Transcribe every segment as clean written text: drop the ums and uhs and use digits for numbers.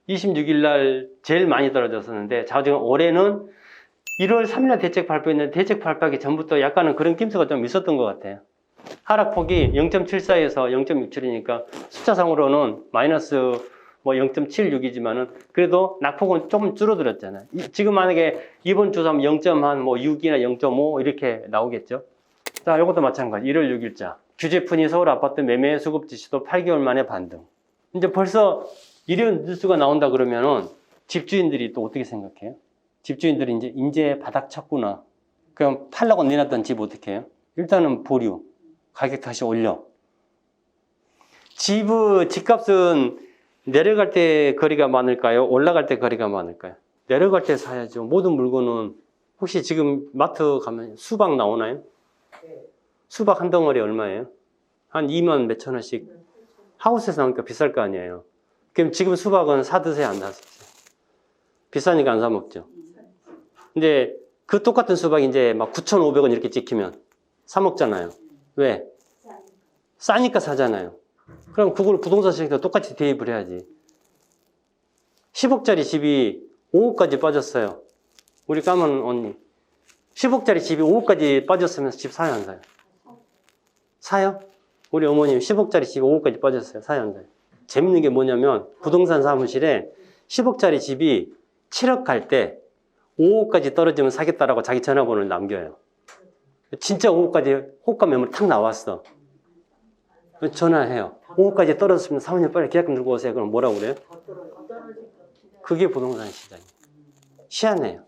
26일 날 제일 많이 떨어졌었는데, 지금 올해는 1월 3일날 대책 발표했는데 대책 발표하기 전부터 약간은 그런 낌새가 좀 있었던 것 같아요. 하락폭이 0.74에서 0.67이니까 숫자상으로는 마이너스 뭐 0.76이지만은 그래도 낙폭은 조금 줄어들었잖아요. 지금 만약에 이번 주 0.6이나 0.5 이렇게 나오겠죠. 자, 이것도 마찬가지. 1월 6일자 규제푼이 서울 아파트 매매 수급 지수도 8개월 만에 반등. 이제 벌써 이런 뉴스가 나온다 그러면은 집주인들이 또 어떻게 생각해요? 집주인들이 이제 바닥 쳤구나. 그럼 팔라고 내놨던 집 어떻게 해요? 일단은 보류. 가격 다시 올려. 집값은 내려갈 때 거리가 많을까요? 올라갈 때 거리가 많을까요? 내려갈 때 사야죠. 모든 물건은 혹시 지금 마트 가면 수박 나오나요? 수박 한 덩어리 얼마예요? 한 2만 몇천 원씩. 하우스에서 나오니까 비쌀 거 아니에요. 그럼 지금 수박은 사 드세요, 안 사세요? 비싸니까 안 사 먹죠. 근데 그 똑같은 수박이 이제 막 9,500원 이렇게 찍히면 사 먹잖아요. 왜? 싸니까 사잖아요. 그럼 그걸 부동산 시장에서 똑같이 대입을 해야지. 10억짜리 집이 5억까지 빠졌어요. 우리 까만 언니. 10억짜리 집이 5억까지 빠졌으면 집 사요, 안 사요? 사요? 우리 어머님 10억짜리 집이 5억까지 빠졌어요. 사요, 안 사요? 재밌는 게 뭐냐면 부동산 사무실에 10억짜리 집이 7억 갈 때 5억까지 떨어지면 사겠다라고 자기 전화번호를 남겨요. 진짜 5억까지 호가 매물 탁 나왔어. 전화해요. 5억까지 떨어졌으면 사모님 빨리 계약금 들고 오세요. 그럼 뭐라고 그래요? 그게 부동산 시장이에요. 희한해요.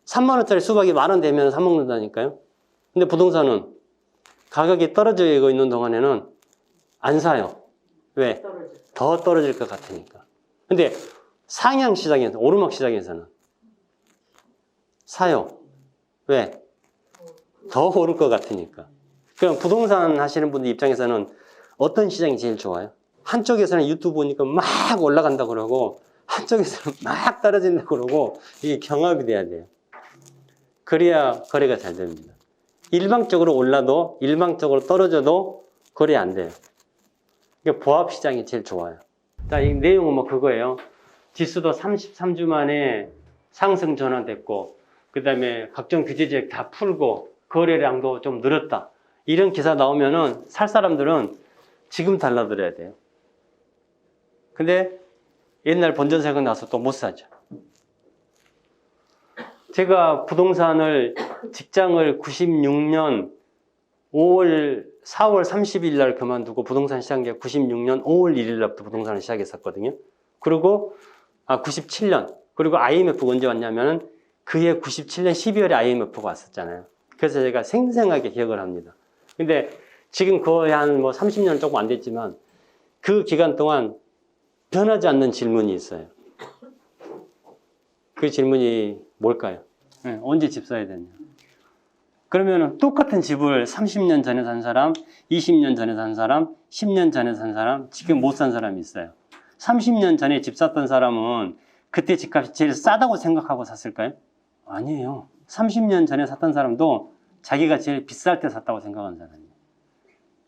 3만 원짜리 수박이 10,000원 되면 사 먹는다니까요. 근데 부동산은 가격이 떨어져 있는 동안에는 안 사요. 왜? 더 떨어질 것 같으니까. 근데 상향 시장에서, 오르막 시장에서는 사요. 왜? 더 오를 것 같으니까. 그럼 부동산 하시는 분들 입장에서는 어떤 시장이 제일 좋아요? 한쪽에서는 유튜브 보니까 막 올라간다 그러고 한쪽에서는 막 떨어진다 그러고 이게 경합이 돼야 돼요. 그래야 거래가 잘 됩니다. 일방적으로 올라도 일방적으로 떨어져도 거래 안 돼요. 그러니까 보합 시장이 제일 좋아요. 자, 이 내용은 뭐 그거예요. 지수도 33주 만에 상승 전환됐고, 그 다음에 각종 규제제약 다 풀고 거래량도 좀 늘었다. 이런 기사 나오면은 살 사람들은 지금 달라들어야 돼요. 근데 옛날 본전세금 나서 또 못 사죠. 제가 부동산을 직장을 96년 4월 30일 날 그만두고 부동산 시작한 게 96년 5월 1일 날부터 부동산을 시작했었거든요. 그리고 97년 그리고 IMF가 언제 왔냐면은 그해 97년 12월에 IMF가 왔었잖아요. 그래서 제가 생생하게 기억을 합니다. 근데 지금 거의 한 뭐 30년 조금 안 됐지만 그 기간 동안 변하지 않는 질문이 있어요. 그 질문이 뭘까요? 네, 언제 집 사야 되냐? 그러면은 똑같은 집을 30년 전에 산 사람, 20년 전에 산 사람, 10년 전에 산 사람, 지금 못 산 사람이 있어요. 30년 전에 집 샀던 사람은 그때 집값이 제일 싸다고 생각하고 샀을까요? 아니에요. 30년 전에 샀던 사람도 자기가 제일 비쌀 때 샀다고 생각하는 사람이에요.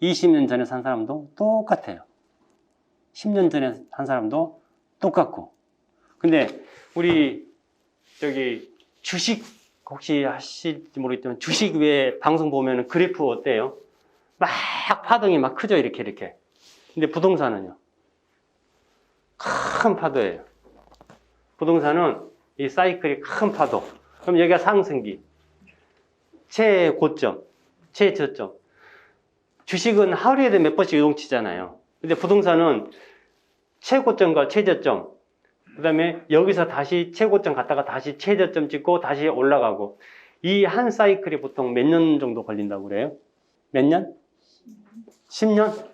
20년 전에 산 사람도 똑같아요. 10년 전에 산 사람도 똑같고. 근데 우리 주식 혹시 하실지 모르겠지만 주식 외에 방송 보면은 그래프 어때요? 막 파동이 막 크죠, 이렇게. 근데 부동산은요? 큰 파도예요. 부동산은 이 사이클이 큰 파도. 그럼 여기가 상승기. 최고점, 최저점. 주식은 하루에도 몇 번씩 요동치잖아요. 근데 부동산은 최고점과 최저점, 그 다음에 여기서 다시 최고점 갔다가 다시 최저점 찍고 다시 올라가고, 이 한 사이클이 보통 몇 년 정도 걸린다고 그래요? 몇 년? 10년?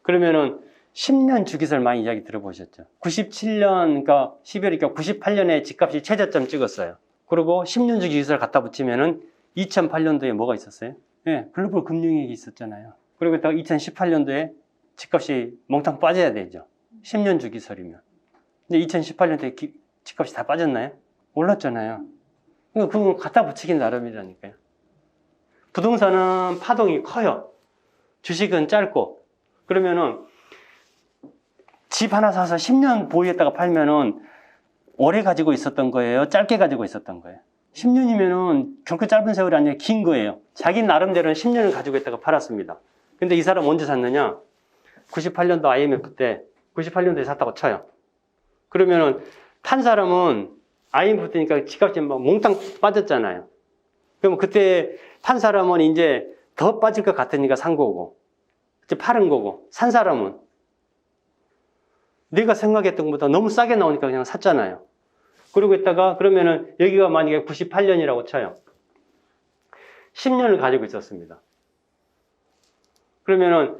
그러면은 10년 주기설 많이 이야기 들어보셨죠? 97년, 그러니까 12월이니까 98년에 집값이 최저점 찍었어요. 그리고 10년 주기설 갖다 붙이면은 2008년도에 뭐가 있었어요? 네, 글로벌 금융위기 있었잖아요. 그리고 딱 2018년도에 집값이 몽땅 빠져야 되죠. 10년 주기설이면. 근데 2018년도에 집값이 다 빠졌나요? 올랐잖아요. 그러니까 그건 갖다 붙이긴 나름이라니까요. 부동산은 파동이 커요. 주식은 짧고. 그러면은 집 하나 사서 10년 보유했다가 팔면은 오래 가지고 있었던 거예요? 짧게 가지고 있었던 거예요? 10년이면은 그렇게 짧은 세월이 아니라 긴 거예요. 자기 나름대로는 10년을 가지고 있다가 팔았습니다. 근데 이 사람 언제 샀느냐? 98년도 IMF 때, 98년도에 샀다고 쳐요. 그러면은 탄 사람은 IMF 때니까 집값이 막 몽땅 빠졌잖아요. 그럼 그때 탄 사람은 이제 더 빠질 것 같으니까 산 거고, 이제 팔은 거고, 산 사람은 내가 생각했던 것보다 너무 싸게 나오니까 그냥 샀잖아요. 그러고 있다가 그러면은 여기가 만약에 98년이라고 쳐요. 10년을 가지고 있었습니다. 그러면은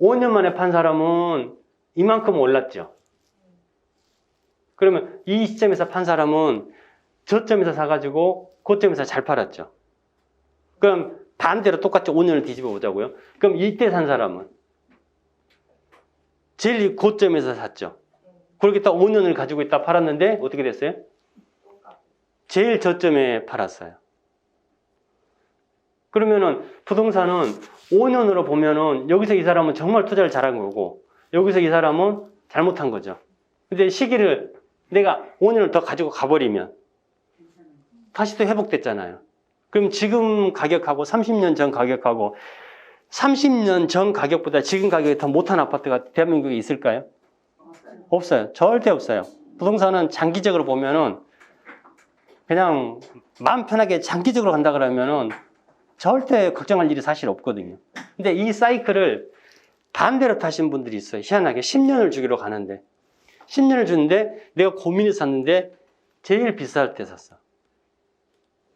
5년 만에 판 사람은 이만큼 올랐죠. 그러면 이 시점에서 판 사람은 저점에서 사가지고 고점에서 잘 팔았죠. 그럼 반대로 똑같이 5년을 뒤집어 보자고요. 그럼 이때 산 사람은 제일 고점에서 샀죠. 그렇게 딱 5년을 가지고 있다 팔았는데 어떻게 됐어요? 제일 저점에 팔았어요. 그러면은 부동산은 5년으로 보면은 여기서 이 사람은 정말 투자를 잘한 거고 여기서 이 사람은 잘못한 거죠. 근데 시기를 내가 5년을 더 가지고 가버리면 다시 또 회복됐잖아요. 그럼 지금 가격하고 30년 전 가격하고 30년 전 가격보다 지금 가격이 더 못한 아파트가 대한민국에 있을까요? 없어요. 절대 없어요. 부동산은 장기적으로 보면은 그냥 마음 편하게 장기적으로 간다 그러면은 절대 걱정할 일이 사실 없거든요. 근데 이 사이클을 반대로 타신 분들이 있어요. 희한하게 10년을 주기로 가는데 10년을 주는데 내가 고민해서 샀는데 제일 비쌀 때 샀어.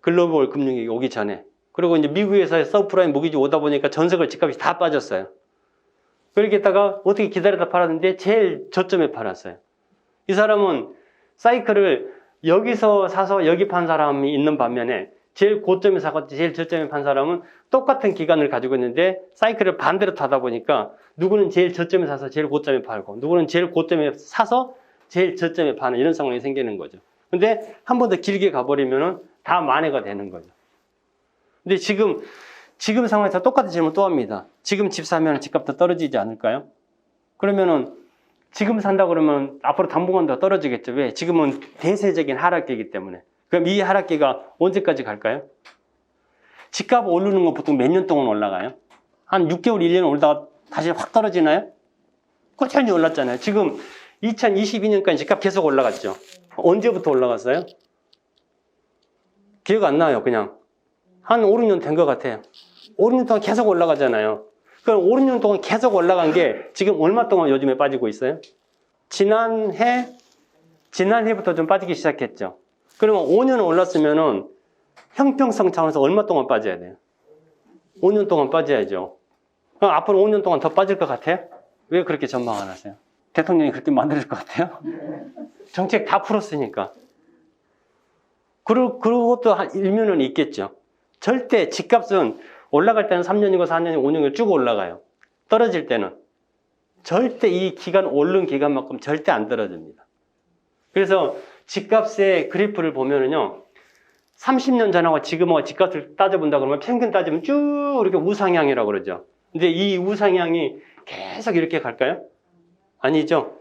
글로벌 금융위기 오기 전에. 그리고 이제 미국에서 서프라임 모기지 오다 보니까 전세가 집값이 다 빠졌어요. 그렇게 했다가 어떻게 기다리다 팔았는데 제일 저점에 팔았어요. 이 사람은 사이클을 여기서 사서 여기 판 사람이 있는 반면에 제일 고점에 사고 제일 저점에 판 사람은 똑같은 기간을 가지고 있는데 사이클을 반대로 타다 보니까 누구는 제일 저점에 사서 제일 고점에 팔고 누구는 제일 고점에 사서 제일 저점에 파는 이런 상황이 생기는 거죠. 근데 한 번 더 길게 가버리면은 다 만회가 되는 거죠. 근데 지금 상황에서 똑같은 질문 또 합니다. 지금 집 사면 집값도 떨어지지 않을까요? 그러면은 지금 산다 그러면 앞으로 당분간 더 떨어지겠죠. 왜? 지금은 대세적인 하락기이기 때문에. 그럼 이 하락기가 언제까지 갈까요? 집값 오르는 건 보통 몇 년 동안 올라가요? 한 6개월, 1년 올다가 다시 확 떨어지나요? 꾸준히 올랐잖아요. 지금 2022년까지 집값 계속 올라갔죠. 언제부터 올라갔어요? 기억 안 나요, 그냥. 한 5, 6년 된 것 같아요. 5, 6년 동안 계속 올라가잖아요. 그럼 5, 6년 동안 계속 올라간 게 지금 얼마 동안 요즘에 빠지고 있어요? 지난해부터 좀 빠지기 시작했죠. 그러면 5년 올랐으면은 형평성 차원에서 얼마 동안 빠져야 돼요? 5년 동안 빠져야죠. 그럼 앞으로 5년 동안 더 빠질 것 같아요? 왜 그렇게 전망 안 하세요? 대통령이 그렇게 만들 것 같아요? 정책 다 풀었으니까. 그리고 것도 한 일면은 있겠죠. 절대 집값은 올라갈 때는 3년이고 4년이고 5년이고 쭉 올라가요. 떨어질 때는 절대 이 기간 오른 기간만큼 절대 안 떨어집니다. 그래서 집값의 그래프를 보면은요, 30년 전하고 지금하고 집값을 따져본다 그러면 평균 따지면 쭉 이렇게 우상향이라고 그러죠. 근데 이 우상향이 계속 이렇게 갈까요? 아니죠.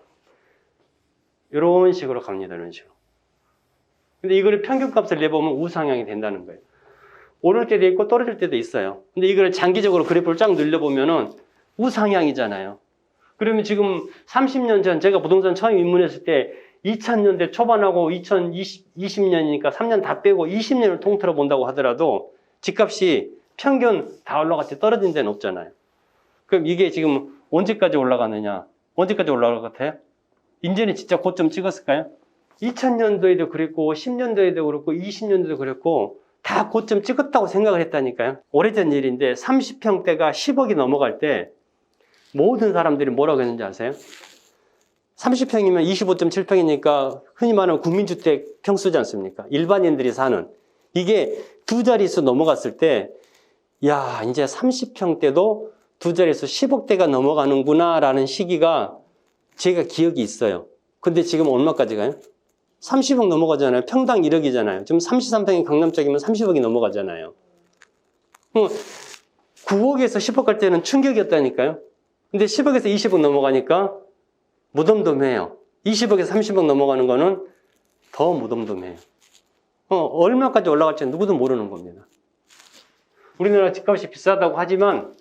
이런 식으로 갑니다. 이런 식으로. 근데 이거를 평균값을 내보면 우상향이 된다는 거예요. 오를 때도 있고 떨어질 때도 있어요. 근데 이걸 장기적으로 그래프를 쫙 늘려보면은 우상향이잖아요. 그러면 지금 30년 전 제가 부동산 처음 입문했을 때 2000년대 초반하고 2020년이니까 3년 다 빼고 20년을 통틀어 본다고 하더라도 집값이 평균 다 올라갔지 떨어진 데는 없잖아요. 그럼 이게 지금 언제까지 올라가느냐? 언제까지 올라갈 것 같아요? 이제는 진짜 고점 찍었을까요? 2000년도에도 그랬고 10년도에도 그렇고 20년도에도 그랬고 다 고점 찍었다고 생각을 했다니까요. 오래전 일인데 30평대가 10억이 넘어갈 때 모든 사람들이 뭐라고 했는지 아세요? 30평이면 25.7평이니까 흔히 말하는 국민주택 평수지 않습니까? 일반인들이 사는. 이게 두 자릿수 넘어갔을 때 야, 이제 30평대도 두 자릿수 10억대가 넘어가는구나 라는 시기가 제가 기억이 있어요. 근데 지금 얼마까지 가요? 30억 넘어가잖아요. 평당 1억이잖아요. 지금 33평이 강남 쪽이면 30억이 넘어가잖아요. 9억에서 10억 갈 때는 충격이었다니까요. 근데 10억에서 20억 넘어가니까 무덤덤해요. 20억에서 30억 넘어가는 거는 더 무덤덤해요. 얼마까지 올라갈지 누구도 모르는 겁니다. 우리나라 집값이 비싸다고 하지만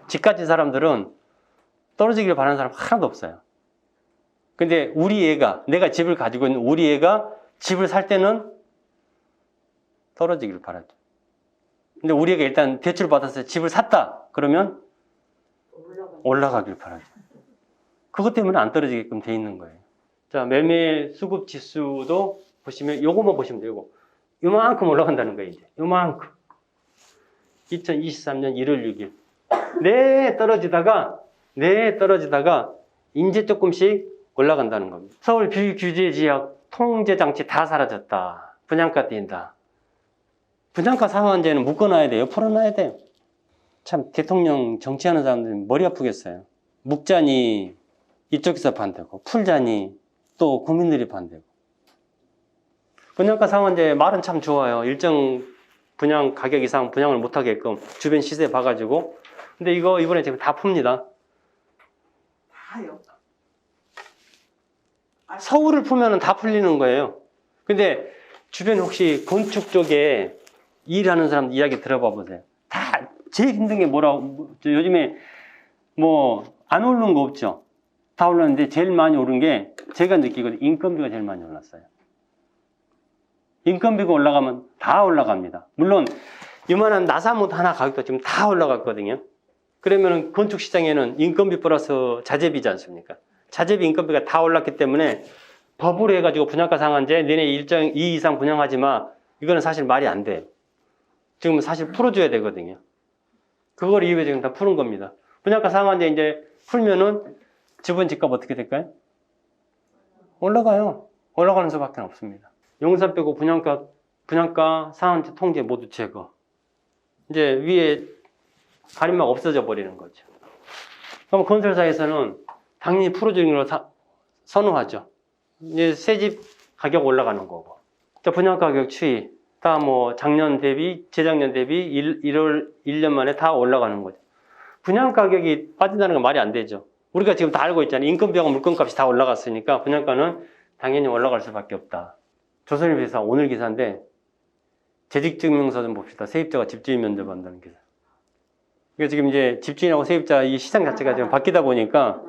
집 가진 사람들은 떨어지기를 바라는 사람 하나도 없어요. 근데 우리 애가, 내가 집을 가지고 있는 우리 애가 집을 살 때는 떨어지기를 바라죠. 근데 우리 애가 일단 대출 받아서 집을 샀다 그러면 올라가길 바라죠. 그것 때문에 안 떨어지게끔 돼 있는 거예요. 자, 매매 수급 지수도 보시면 요거만 보시면 되고 요만큼 올라간다는 거예요. 이제 요만큼 2023년 1월 6일 떨어지다가 이제 조금씩 올라간다는 겁니다. 서울 비규제 지역 통제 장치 다 사라졌다. 분양가 뛴다. 분양가 상한제는 묶어놔야 돼요. 풀어놔야 돼요. 참 대통령 정치하는 사람들은 머리 아프겠어요. 묶자니 이쪽에서 반대고 풀자니 또 국민들이 반대고. 분양가 상한제 말은 참 좋아요. 일정 분양 가격 이상 분양을 못하게끔 주변 시세 봐가지고. 근데 이거 이번에 지금 다 풉니다. 다요? 서울을 풀면은 다 풀리는 거예요. 근데 주변 혹시 건축 쪽에 일하는 사람 이야기 들어봐 보세요. 다 제일 힘든 게 뭐라고, 요즘에 뭐 안 오르는 거 없죠. 다 올랐는데 제일 많이 오른 게 제가 느끼거든요. 인건비가 제일 많이 올랐어요. 인건비가 올라가면 다 올라갑니다. 물론 이만한 나사못 하나 가격도 지금 다 올라갔거든요. 그러면 건축 시장에는 인건비 플러스 자재비지 않습니까? 자재비 인건비가 다 올랐기 때문에 법으로 해가지고 분양가 상한제 너네 일정 이 이상 분양하지 마. 이거는 사실 말이 안 돼요. 지금 사실 풀어줘야 되거든요. 그걸 이후에 지금 다 푸는 겁니다. 분양가 상한제 이제 풀면은 집은 집값 어떻게 될까요? 올라가요. 올라가는 수밖에 없습니다. 용산 빼고 분양가 상한제 통제 모두 제거. 이제 위에 가림막 없어져 버리는 거죠. 그럼 건설사에서는 당연히 풀어주는 걸 선호하죠. 이제 새 집 가격 올라가는 거고. 분양 가격 추이. 다 뭐 작년 대비, 재작년 대비 1년 만에 다 올라가는 거죠. 분양 가격이 빠진다는 건 말이 안 되죠. 우리가 지금 다 알고 있잖아요. 인건비하고 물건값이 다 올라갔으니까 분양가는 당연히 올라갈 수밖에 없다. 조선일보에서 오늘 기사인데 재직증명서 좀 봅시다. 세입자가 집주인 면접한다는 기사. 그러니까 지금 이제 집주인하고 세입자 이 시장 자체가 지금 바뀌다 보니까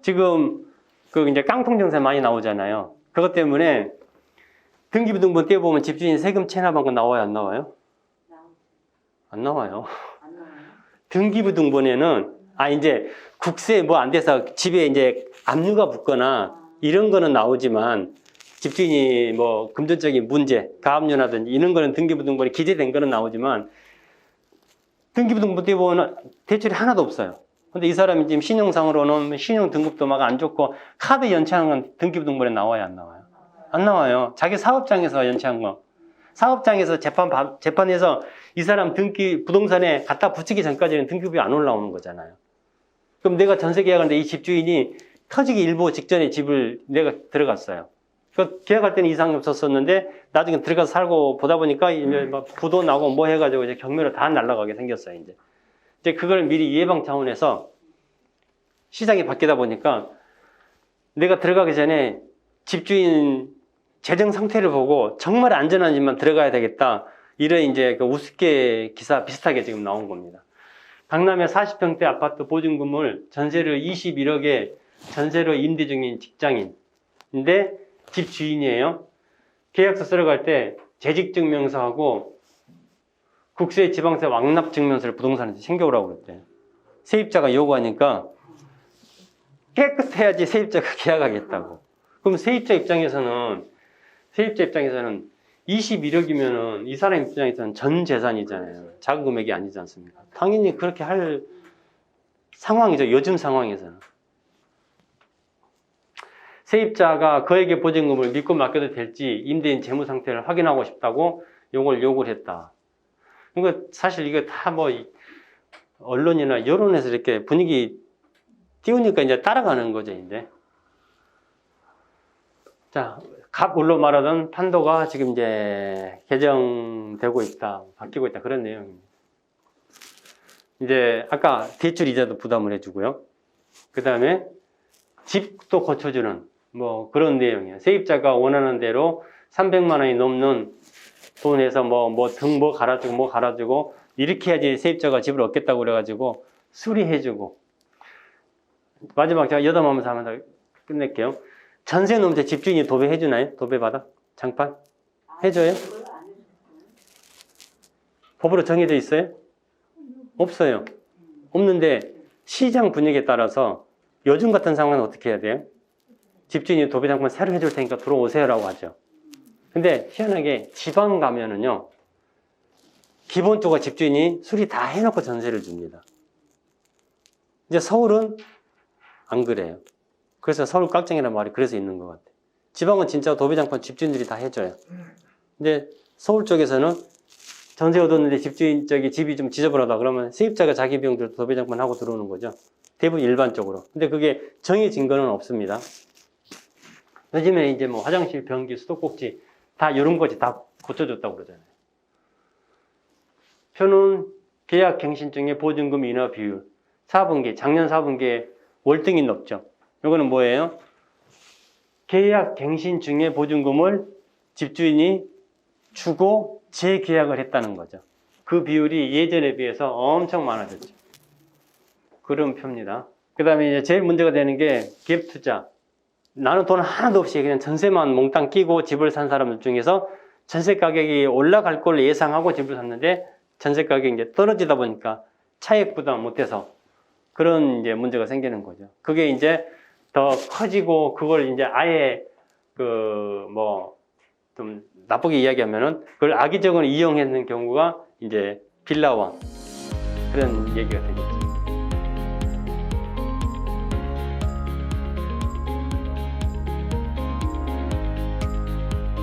지금 그 이제 깡통 증세 많이 나오잖아요. 그것 때문에 등기부등본 떼어보면 집주인 세금 체납한 거 나와요, 안 나와요? 안 나와요. 등기부등본에는 이제 국세 뭐 안 돼서 집에 이제 압류가 붙거나 이런 거는 나오지만 집주인이 뭐 금전적인 문제, 가압류라든지 이런 거는 등기부등본에 기재된 거는 나오지만 등기부등본 떼어보면 대출이 하나도 없어요. 근데 이 사람이 지금 신용상으로는 신용 등급도 막 안 좋고 카드 연체한 건 등기부등본에 나와요, 안 나와요? 안 나와요. 자기 사업장에서 연체한 거. 사업장에서 재판에서 이 사람 부동산에 갖다 붙이기 전까지는 등기부에 안 올라오는 거잖아요. 그럼 내가 전세 계약하는데 이 집주인이 터지기 일보 직전에 집을 내가 들어갔어요. 그 계약할 때는 이상이 없었었는데 나중에 들어가서 살고 보다 보니까 이제 막 부도 나고 뭐 해가지고 이제 경매로 다 날아가게 생겼어요. 이제 그걸 미리 예방 차원에서 시장이 바뀌다 보니까 내가 들어가기 전에 집주인 재정 상태를 보고 정말 안전한 집만 들어가야 되겠다. 이런 이제 그 우습게 기사 비슷하게 지금 나온 겁니다. 강남의 40평대 아파트 보증금을 전세를 21억에 전세로 임대 중인 직장인인데 집 주인이에요. 계약서 쓰러 갈 때 재직증명서하고 국세 지방세 왕납증명서를 부동산에서 챙겨오라고 그랬대요. 세입자가 요구하니까 깨끗해야지 세입자가 계약하겠다고. 그럼 세입자 입장에서는 21억이면은 이 사람 입장에서는 전 재산이잖아요. 작은 금액이 아니지 않습니까? 당연히 그렇게 할 상황이죠. 요즘 상황에서는. 세입자가 그에게 보증금을 믿고 맡겨도 될지 임대인 재무 상태를 확인하고 싶다고 요구를 했다. 그러니까 사실 이거 다 뭐 언론이나 여론에서 이렇게 분위기 띄우니까 이제 따라가는 거죠, 이제. 자, 갑을로 말하던 판도가 지금 이제 개정되고 있다, 바뀌고 있다, 그런 내용입니다. 이제 아까 대출 이자도 부담을 해주고요. 그 다음에 집도 고쳐주는 뭐 그런 내용이에요. 세입자가 원하는 대로 300만 원이 넘는 돈에서 등 갈아주고 이렇게 해야지 세입자가 집을 얻겠다고 그래가지고 수리해주고. 마지막 제가 여담하면서 하면 더 끝낼게요. 전세 넘을 때 집주인이 도배해주나요? 도배받아? 장판? 해줘요? 법으로 정해져 있어요? 없어요. 없는데 시장 분위기에 따라서 요즘 같은 상황은 어떻게 해야 돼요? 집주인이 도배 장판 새로 해줄 테니까 들어오세요라고 하죠. 근데 희한하게 지방 가면은요, 기본적으로 집주인이 수리 다 해놓고 전세를 줍니다. 이제 서울은 안 그래요. 그래서 서울 깍쟁이라는 말이 그래서 있는 것 같아요. 지방은 진짜 도배 장판 집주인들이 다 해줘요. 근데 서울 쪽에서는 전세 얻었는데 집이 좀 지저분하다 그러면 세입자가 자기 비용 들어 도배 장판 하고 들어오는 거죠. 대부분 일반적으로. 근데 그게 정해진 거는 없습니다. 요즘에 이제 뭐 화장실, 변기, 수도꼭지 다 이런 거지 다 고쳐줬다고 그러잖아요. 표는 계약 갱신중에 보증금 인하 비율. 4분기, 작년 4분기에 월등히 높죠. 이거는 뭐예요? 계약 갱신 중에 보증금을 집주인이 주고 재계약을 했다는 거죠. 그 비율이 예전에 비해서 엄청 많아졌죠. 그런 표입니다. 그 다음에 이제 제일 문제가 되는 게 갭 투자. 나는 돈 하나도 없이 그냥 전세만 몽땅 끼고 집을 산 사람들 중에서 전세 가격이 올라갈 걸 예상하고 집을 샀는데 전세 가격이 이제 떨어지다 보니까 차익 부담 못해서 그런 이제 문제가 생기는 거죠. 그게 이제 더 커지고 그걸 이제 아예 좀 나쁘게 이야기하면은 그걸 악의적으로 이용했는 경우가 이제 빌라왕 그런 얘기가 되죠.